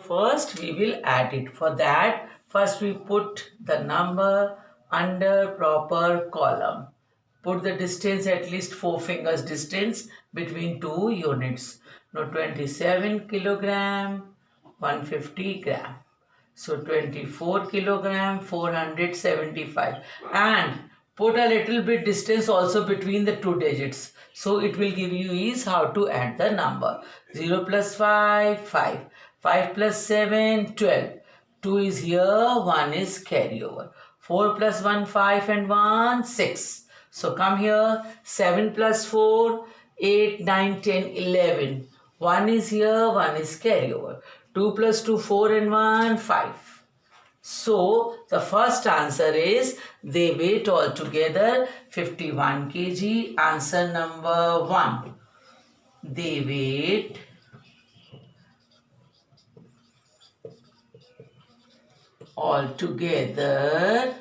first we will add it. For that, first we put the number under proper column. Put the distance at least 4 fingers distance between two units. Now 27 kilogram, 150 gram. So 24 kilogram, 475. And put a little bit distance also between the two digits. So it will give you ease how to add the number. 0 plus 5, 5. 5 plus 7, 12. 2 is here, 1 is carryover. 4 plus 1, 5 and 1, 6. So come here, 7 plus 4, 8, 9, 10, 11. 1 is here, 1 is carryover. 2 plus 2, 4 and 1, 5. So the first answer is they weigh altogether 51 kg. Answer number 1. They weighed altogether,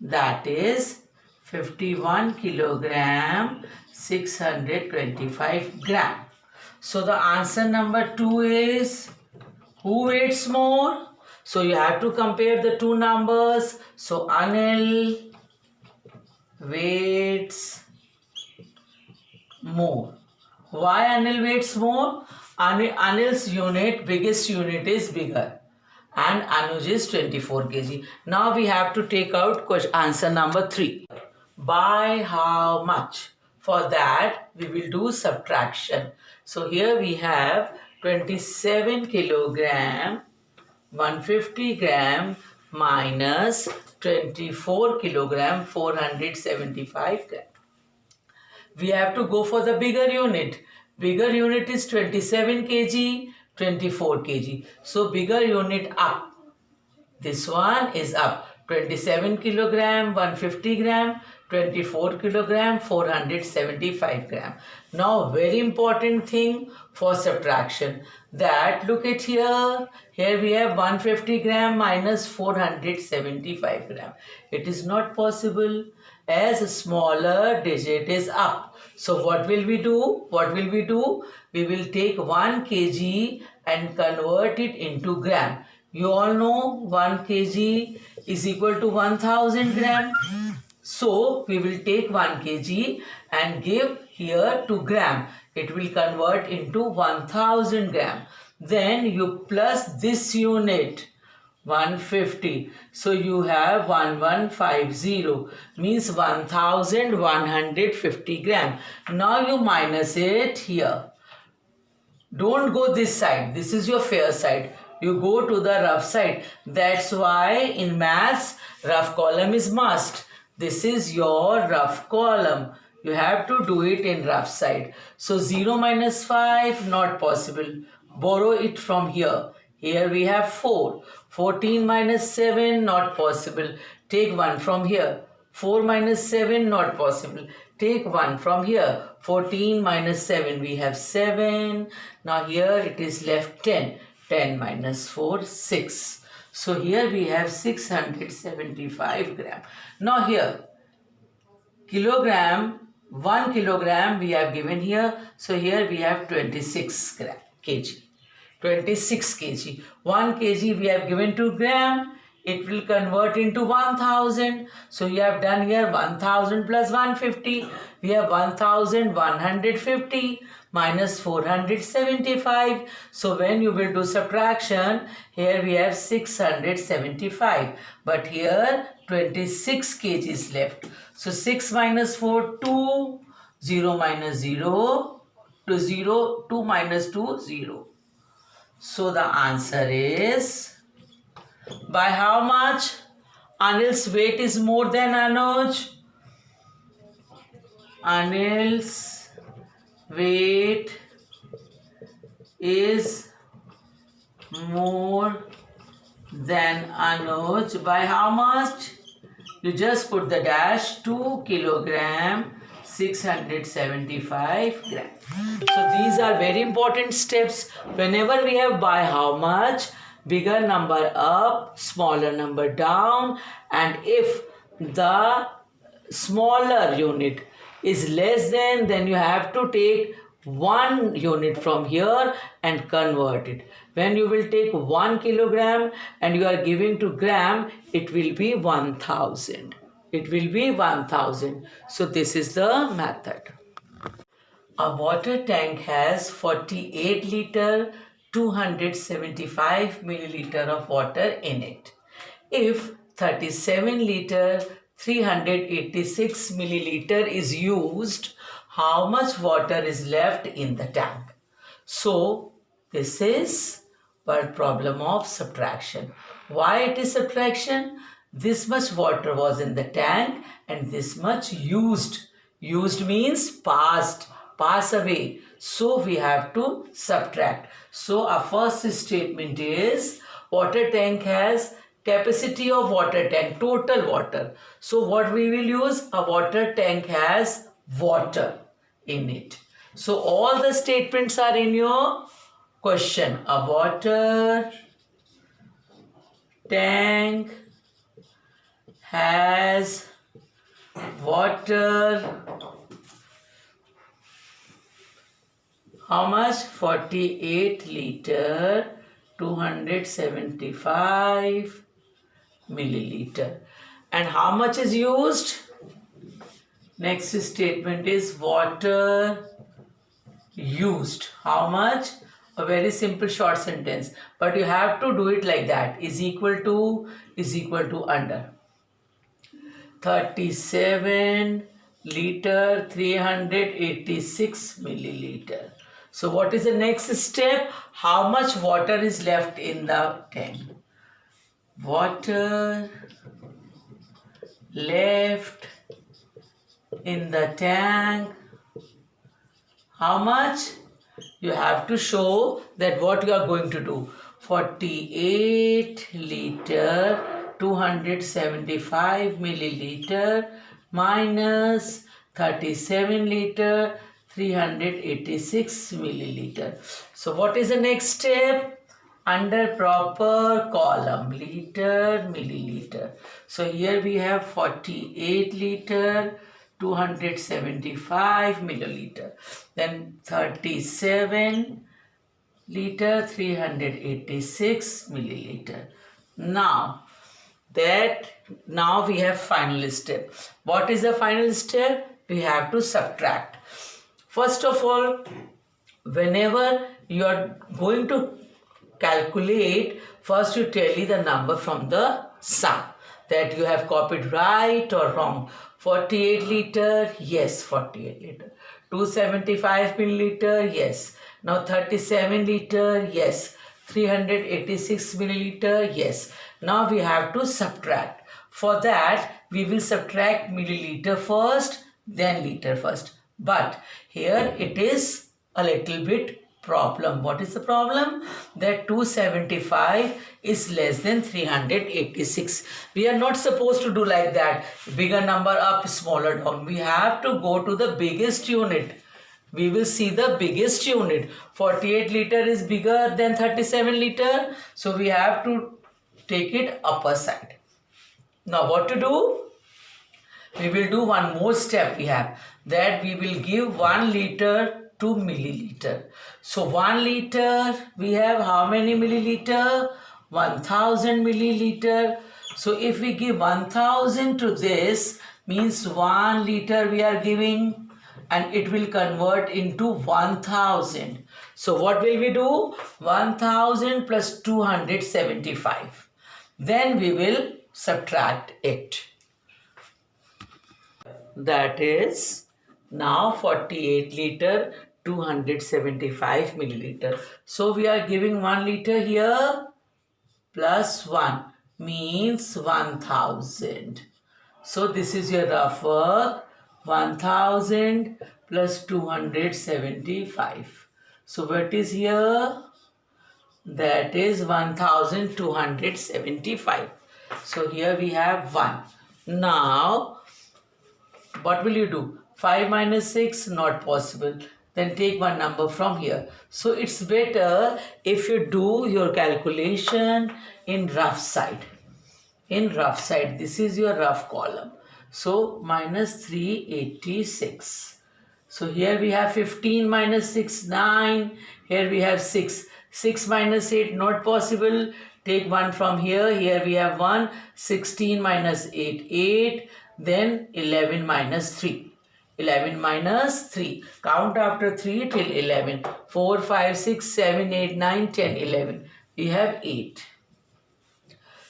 that is 51 kilogram, 625 gram. So the answer number 2 is, who weighs more? So you have to compare the two numbers. So Anil weighs more. Why Anil weighs more? Anil's unit, biggest unit is bigger. And Anuj is 24 kg. Now we have to take out answer number 3. By how much? For that we will do subtraction. So here we have 27 kilogram, 150 gram minus 24 kilogram, 475 gram. We have to go for the bigger unit. Bigger unit is 27 kg, 24 kg. So bigger unit up. This one is up. 27 kilogram, 150 gram, 24 kilogram, 475 gram. Now very important thing for subtraction, that look at here. Here we have 150 gram minus 475 gram. It is not possible as a smaller digit is up. So what will we do? We will take 1 kg and convert it into gram. You all know 1 kg is equal to 1000 gram. So we will take 1 kg and give here to gram. It will convert into 1000 gram. Then you plus this unit 150. So you have 1150 means 1150 gram. Now you minus it here. Don't go this side. This is your fair side. You go to the rough side. That's why in maths, rough column is must. This is your rough column. You have to do it in rough side. So 0 minus 5, not possible. Borrow it from here. Here we have 4. 14 minus 7, not possible. Take 1 from here. 4 minus 7, not possible. Take 1 from here. 14 minus 7, we have 7. Now here it is left 10. 10 minus 4, 6. So here we have 675 gram. Now here, kilogram, 1 kilogram we have given here. So here we have 26 kg. 26 kg. 1 kg we have given to gram. It will convert into 1000. So you have done here 1000 plus 150. We have 1150 minus 475. So when you will do subtraction, here we have 675. But here 26 kg is left. So 6 minus 4, 2. 0 minus 0 to 0. 2 minus 2, 0. So the answer is, by how much Anil's weight is more than Anuj? Anil's weight is more than Anuj. By how much? You just put the dash, 2 kilogram, 675 gram. So these are very important steps. Whenever we have by how much, bigger number up, smaller number down, and if the smaller unit is less than, then you have to take 1 unit from here and convert it. When you will take 1 kilogram and you are giving to gram, it will be 1000. It will be 1000. So this is the method. A water tank has 48 liter 275 milliliter of water in it. If 37 liter 386 milliliter is used, how much water is left in the tank? So this is one problem of subtraction. Why it is subtraction? This much water was in the tank and this much used. Used means passed, pass away. So we have to subtract. So our first statement is water tank has capacity of water tank, total water. So what we will use? A water tank has water in it. So all the statements are in your question. A water tank has water. How much? 48 liter 275 milliliter. And how much is used? Next statement is water used. How much? A very simple short sentence. But you have to do it like that. Is equal to under. 37 liter 386 milliliter. So what is the next step? How much water is left in the tank? Water left in the tank. How much? You have to show that what you are going to do. 48 liter 275 milliliter minus 37 liter 386 milliliter. So what is the next step? Under proper column, liter, milliliter. So here we have 48 liter 275 milliliter. Then 37 liter 386 milliliter. Now we have final step. What is the final step? We have to subtract. First of all, whenever you are going to calculate, first you tally the number from the sum, that you have copied right or wrong. 48 liter, yes, 48 liter. 275 milliliter, yes. Now 37 liter, yes. 386 milliliter, yes. Now we have to subtract. For that, we will subtract milliliter first, then liter first. But here it is a little bit problem. What is the problem? That 275 is less than 386. We are not supposed to do like that. Bigger number up, smaller down. We have to go to the biggest unit. We will see the biggest unit. 48 liter is bigger than 37 liter. So we have to take it upper side. Now what to do? We will do one more step we have. That we will give 1 liter to milliliter. So 1 liter, we have how many milliliter? 1000 milliliter. So if we give 1000 to this, means 1 liter we are giving, and it will convert into 1000. So what will we do? 1000 plus 275. Then we will subtract it. That is now 48 liter 275 milliliter. So we are giving 1 liter here plus 1 means 1000. So this is your rough work. 1000 plus 275. So what is here? That is 1275. So here we have 1. Now what will you do? 5 minus 6, not possible. Then take one number from here. So it's better if you do your calculation in rough side. In rough side, this is your rough column. So minus 386. So here we have 15 minus 6, 9. Here we have 6. 6 minus 8, not possible. Take 1 from here. Here we have 1. 16 minus 8, 8. Then 11 minus 3. 11 minus 3. Count after 3 till 11. 4, 5, 6, 7, 8, 9, 10, 11. We have 8.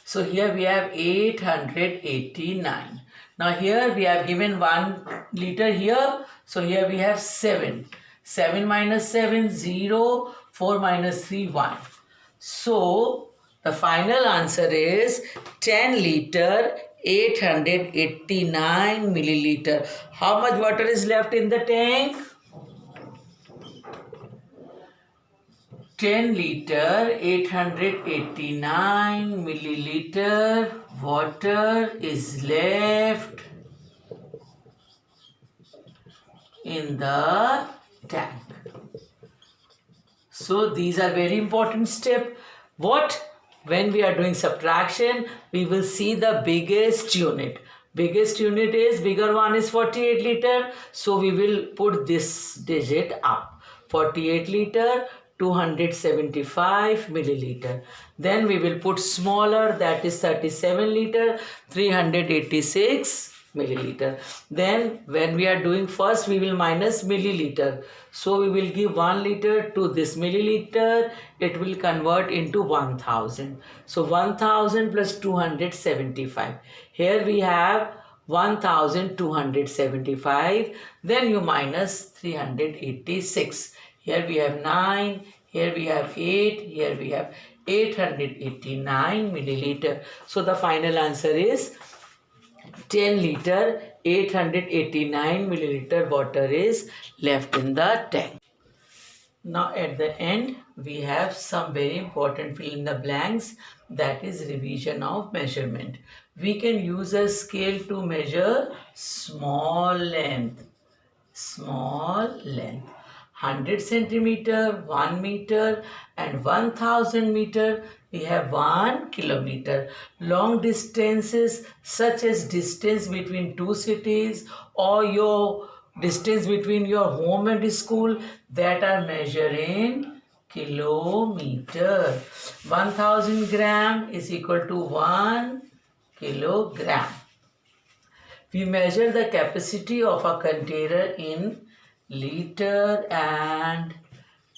So here we have 889. Now here we have given 1 liter here. So here we have 7. 7 minus 7, 0. 4 minus 3, 1. So the final answer is 10 liter 889 milliliter. How much water is left in the tank? 10 liter 889 milliliter water is left in the tank. So these are very important steps. When we are doing subtraction, we will see the biggest unit. Biggest unit is, bigger one is 48 liter. So we will put this digit up. 48 liter, 275 milliliter. Then we will put smaller, that is 37 liter, 386 milliliter. Then when we are doing first, we will minus milliliter. So we will give 1 liter to this milliliter. It will convert into 1000. So 1000 plus 275. Here we have 1275. Then you minus 386. Here we have 9. Here we have 8. Here we have 889 milliliter. So the final answer is 10 liter 889 milliliter water is left in the tank. Now at the end we have some very important fill in the blanks, that is revision of measurement. We can use a scale to measure small length. 100 centimeter, 1 meter and 1000 meter. We have 1 kilometer. Long distances such as distance between two cities or your distance between your home and school, that are measured in kilometer. 1000 gram is equal to 1 kilogram. We measure the capacity of a container in liter and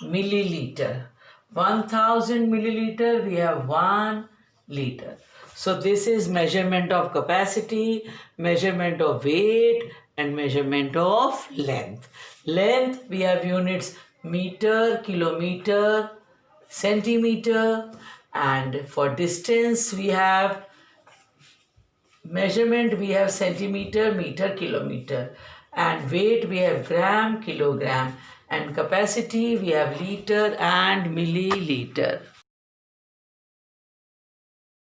milliliter. 1000 milliliter, we have 1 liter. So this is measurement of capacity, measurement of weight and measurement of length. Length, we have units meter, kilometer, centimeter, and for distance we have measurement, we have centimeter, meter, kilometer, and weight we have gram, kilogram, and capacity we have liter and milliliter.